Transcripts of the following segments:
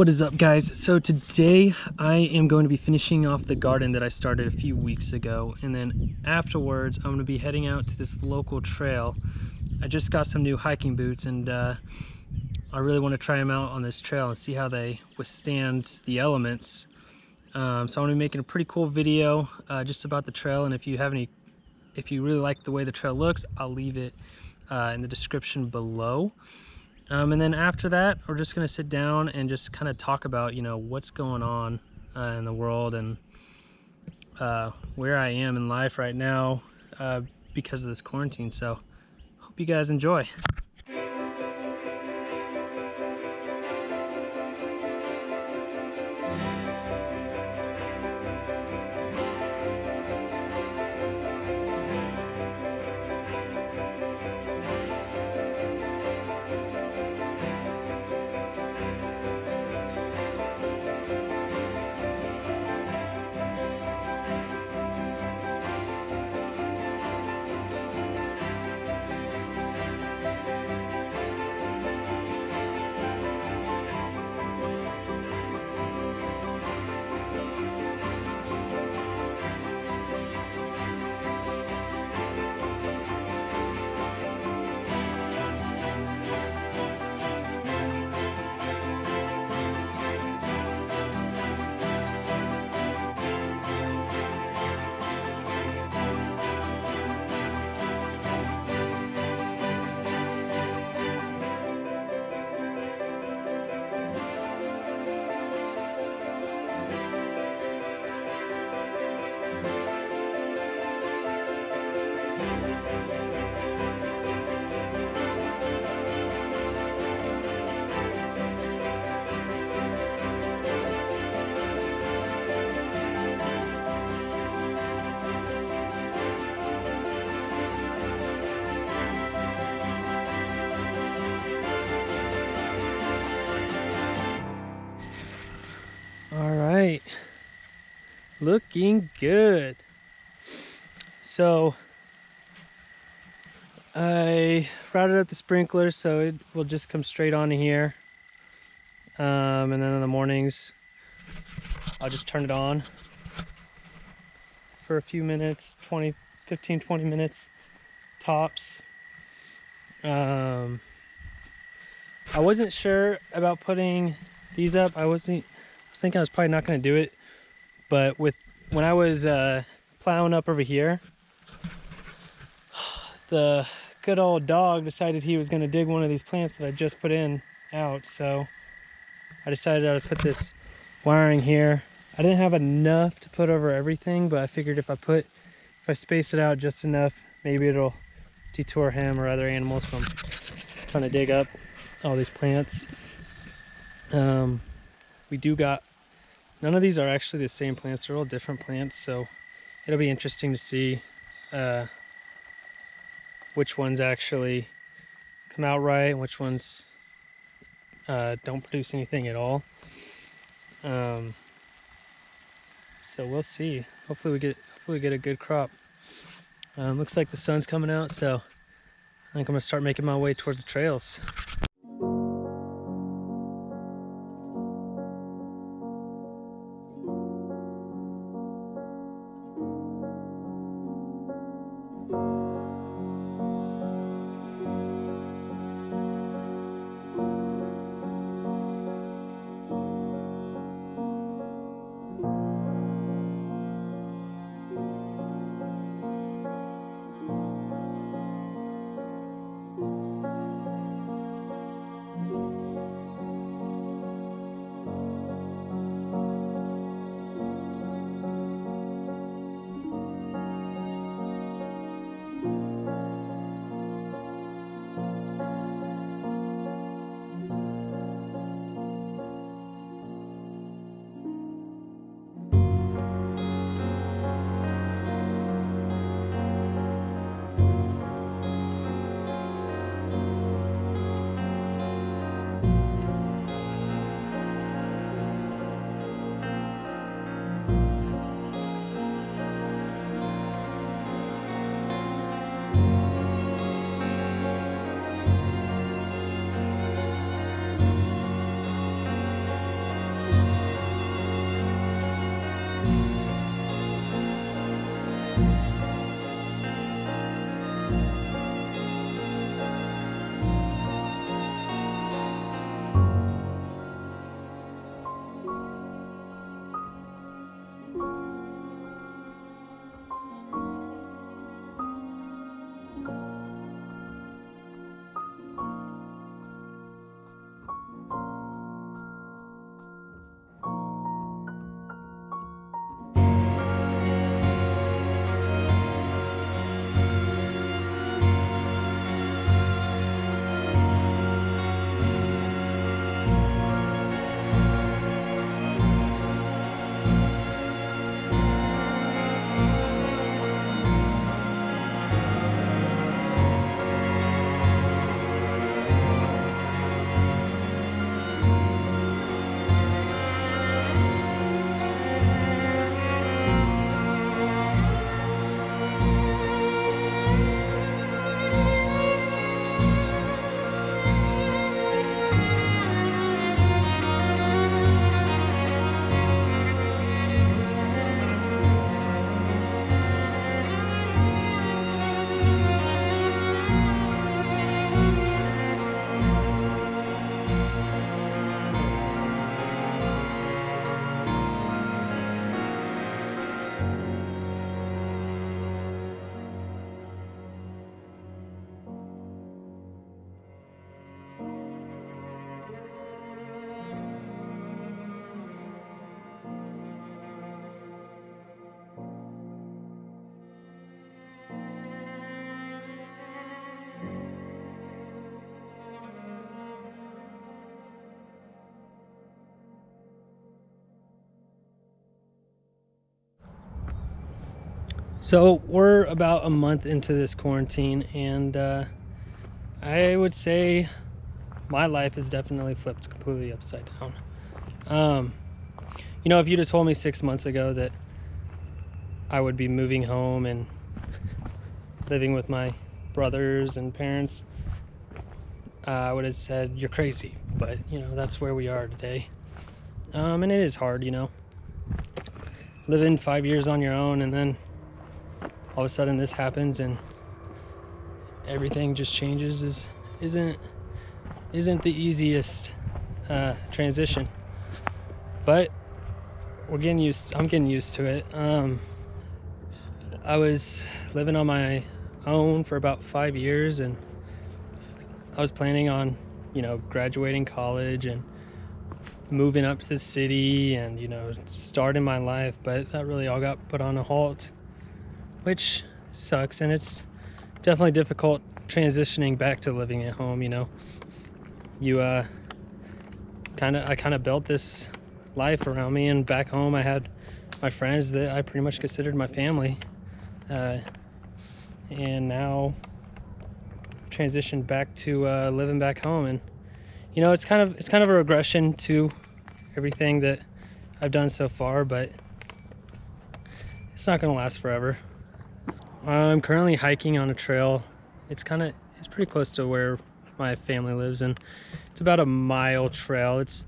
What is up, guys? So today I am going to be finishing off the garden that I started a few weeks ago, and then afterwards I'm going to be heading out to this local trail. I just got some new hiking boots, and I really want to try them out on this trail and see how they withstand the elements. So I'm going to be making a pretty cool video just about the trail, and if you really like the way the trail looks, I'll leave it in the description below. And then after that, we're just going to sit down and just kind of talk about, what's going on in the world and where I am in life right now because of this quarantine. So hope you guys enjoy. All right, looking good. So I routed up the sprinklers so it will just come straight on here. And then in the mornings, I'll just turn it on for a few minutes, 15, 20 minutes tops. I wasn't sure about putting these up. I was thinking I was probably not going to do it, but when I was plowing up over here, the good old dog decided he was going to dig one of these plants that I just put in out. So I decided I would put this wiring here. I didn't have enough to put over everything, but I figured if I space it out just enough, maybe it'll deter him or other animals from trying to dig up all these plants. We do got, none of these are actually the same plants, they're all different plants, so it'll be interesting to see which ones actually come out right and which ones don't produce anything at all. So we'll see. Hopefully we get a good crop. Looks like the sun's coming out, so I think I'm gonna start making my way towards the trails. So we're about a month into this quarantine, and I would say my life has definitely flipped completely upside down. You know, if you'd have told me 6 months ago that I would be moving home and living with my brothers and parents, I would have said you're crazy. But you know, that's where we are today. And it is hard, you know, living 5 years on your own, and then all of a sudden this happens and everything just changes. Isn't the easiest transition, but I'm getting used to it. I was living on my own for about 5 years, and I was planning on, you know, graduating college and moving up to the city and, you know, starting my life, but that really all got put on a halt, which sucks. And it's definitely difficult transitioning back to living at home. You know, I kind of built this life around me, and back home I had my friends that I pretty much considered my family, and now transitioned back to living back home. And you know, it's kind of a regression to everything that I've done so far, but it's not going to last forever. I'm currently hiking on a trail. It's pretty close to where my family lives, and it's about a mile trail. It's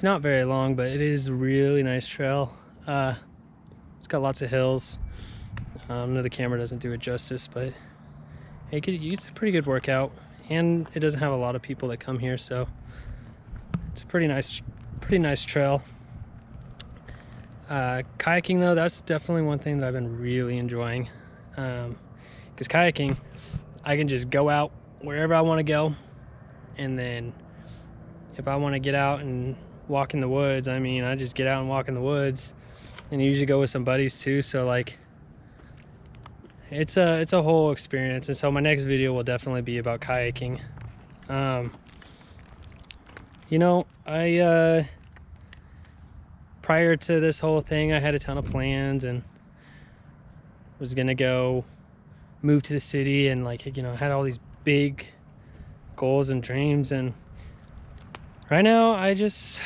not very long, but it is a really nice trail. It's got lots of hills. I know the camera doesn't do it justice, but it's a pretty good workout, and it doesn't have a lot of people that come here, so it's a pretty nice trail. Kayaking though, that's definitely one thing that I've been really enjoying, because kayaking, I can just go out wherever I want to go, and then if I want to get out and walk in the woods, I mean, I just get out and walk in the woods, and usually go with some buddies too. So like, it's a whole experience. And so my next video will definitely be about kayaking. You know, prior to this whole thing, I had a ton of plans and was gonna go move to the city, and like, you know, had all these big goals and dreams. And right now I'm just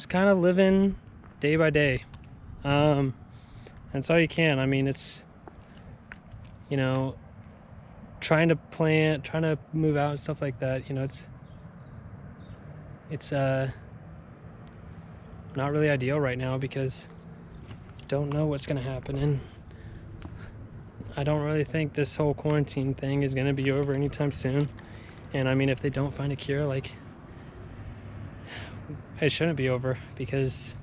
kind of living day by day. That's all you can. I mean, it's, you know, trying to move out and stuff like that. You know, it's not really ideal right now because I don't know what's gonna happen, and I don't really think this whole quarantine thing is gonna be over anytime soon. And I mean, if they don't find a cure, like, it shouldn't be over, because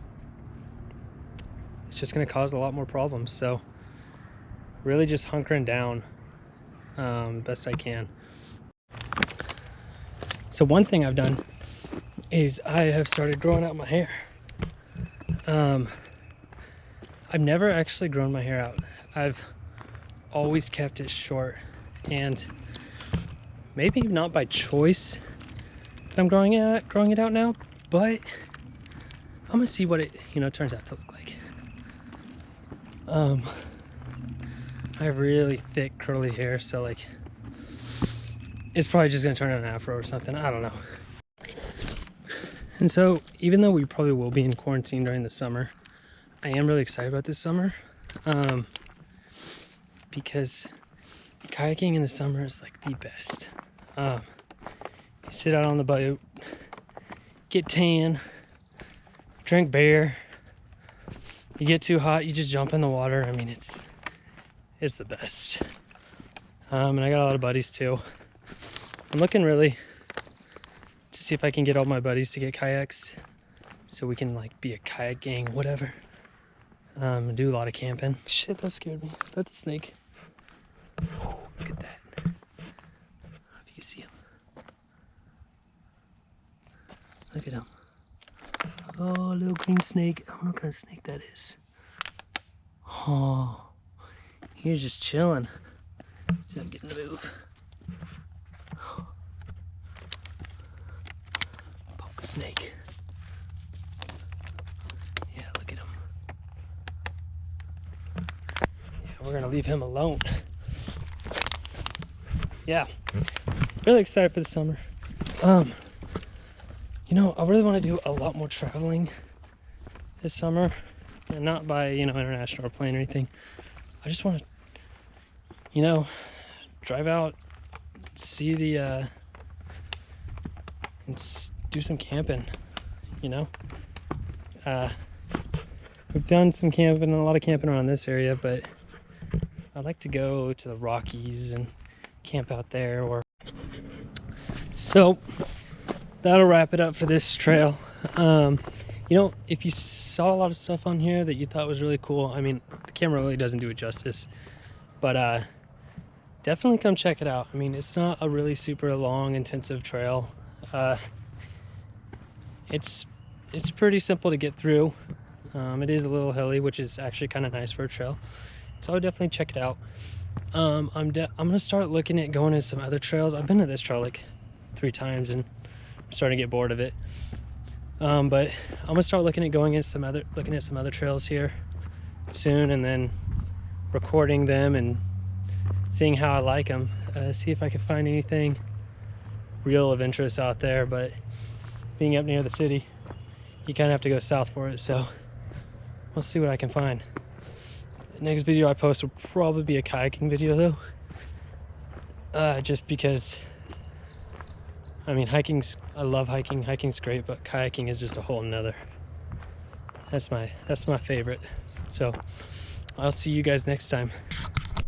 it's just gonna cause a lot more problems. So really just hunkering down best I can. So one thing I've done is I have started growing out my hair. I've never actually grown my hair out. I've always kept it short, and maybe not by choice that I'm growing it out now, but I'm gonna see what it, you know, turns out to look like. I have really thick curly hair, so like, it's probably just gonna turn into an afro or something. I don't know. And so even though we probably will be in quarantine during the summer, I am really excited about this summer, because kayaking in the summer is like the best. You sit out on the boat, get tan, drink beer. You get too hot, you just jump in the water. I mean, it's the best. And I got a lot of buddies too. I'm looking really to see if I can get all my buddies to get kayaks, so we can like be a kayak gang, whatever. Do a lot of camping. Shit, that scared me. That's a snake. Oh, look at that. I don't know if you can see him. Look at him. Oh, little green snake. I don't know what kind of snake that is. Oh, he was just chilling. He's not getting to move. Poke snake. Yeah, look at him. we're gonna leave him alone. Yeah, really excited for the summer. You know, I really want to do a lot more traveling this summer, and not by, you know, international or plane or anything. I just want to, you know, drive out, see the and do some camping, you know. We've done some camping, a lot of camping around this area, but I'd like to go to the Rockies and camp out there. Or so that'll wrap it up for this trail. You know, if you saw a lot of stuff on here that you thought was really cool, I mean, the camera really doesn't do it justice, but definitely come check it out. I mean, it's not a really super long, intensive trail. It's pretty simple to get through. It is a little hilly, which is actually kind of nice for a trail, so I would definitely check it out. I'm gonna start looking at going to some other trails. I've been to this trail like 3 times and I'm starting to get bored of it. But I'm gonna start looking at some other trails here soon, and then recording them and seeing how I like them. See if I can find anything real of interest out there. But being up near the city, you kind of have to go south for it, so we'll see what I can find. The next video I post will probably be a kayaking video though, just because, I mean, I love hiking. Hiking's great, but kayaking is just a whole nother. That's my favorite. So I'll see you guys next time.